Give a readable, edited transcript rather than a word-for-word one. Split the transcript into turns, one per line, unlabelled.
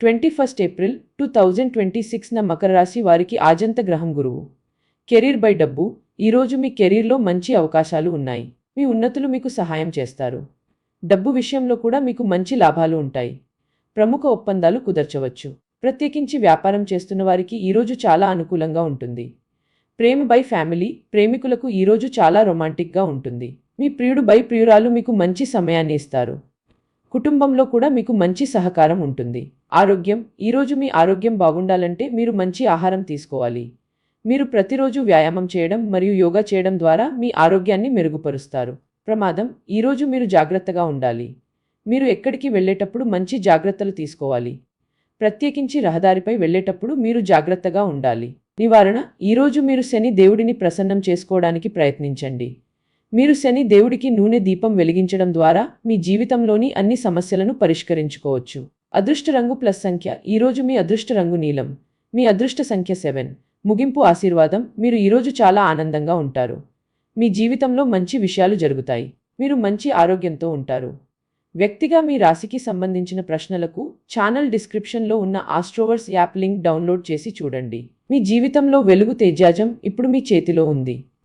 21 April 2026న Makar రాశి వారికి ఆజంత గ్రహం గురువు. కెరీర్ బై డబ్బు. ఈరోజు మీ కెరీర్లో మంచి అవకాశాలు ఉన్నాయి. మీ ఉన్నతులు మీకు సహాయం చేస్తారు. డబ్బు విషయంలో కూడా మీకు మంచి లాభాలు ఉంటాయి. ప్రముఖ ఒప్పందాలు కుదర్చవచ్చు. ప్రత్యేకించి వ్యాపారం చేస్తున్న వారికి ఈరోజు చాలా అనుకూలంగా ఉంటుంది. ప్రేమ బై ఫ్యామిలీ. ప్రేమికులకు ఈరోజు చాలా రొమాంటిక్గా ఉంటుంది. మీ ప్రియుడు బై ప్రియురాలు మీకు మంచి సమయాన్ని ఇస్తారు. కుటుంబంలో కూడా మీకు మంచి సహకారం ఉంటుంది. ఆరోగ్యం. ఈరోజు మీ ఆరోగ్యం బాగుండాలంటే మీరు మంచి ఆహారం తీసుకోవాలి. మీరు ప్రతిరోజు వ్యాయామం చేయడం మరియు యోగా చేయడం ద్వారా మీ ఆరోగ్యాన్ని మెరుగుపరుస్తారు. ప్రమాదం. ఈరోజు మీరు జాగ్రత్తగా ఉండాలి. మీరు ఎక్కడికి వెళ్ళేటప్పుడు మంచి జాగ్రత్తలు తీసుకోవాలి. ప్రత్యేకించి రహదారిపై వెళ్ళేటప్పుడు మీరు జాగ్రత్తగా ఉండాలి. నివారణ. ఈరోజు మీరు శని దేవుడిని ప్రసన్నం చేసుకోవడానికి ప్రయత్నించండి. మీరు శని దేవుడికి నూనె దీపం వెలిగించడం ద్వారా మీ జీవితంలోని అన్ని సమస్యలను పరిష్కరించుకోవచ్చు. అదృష్ట రంగు ప్లస్ సంఖ్య. ఈరోజు మీ అదృష్ట రంగు నీలం. మీ అదృష్ట సంఖ్య 7. ముగింపు ఆశీర్వాదం. మీరు ఈరోజు చాలా ఆనందంగా ఉంటారు. మీ జీవితంలో మంచి విషయాలు జరుగుతాయి. మీరు మంచి ఆరోగ్యంతో ఉంటారు. వ్యక్తిగా మీ రాశికి సంబంధించిన ప్రశ్నలకు ఛానల్ డిస్క్రిప్షన్లో ఉన్న ఆస్ట్రోవర్స్ యాప్ లింక్ డౌన్లోడ్ చేసి చూడండి. మీ జీవితంలో వెలుగు తేజాజం ఇప్పుడు మీ చేతిలో ఉంది.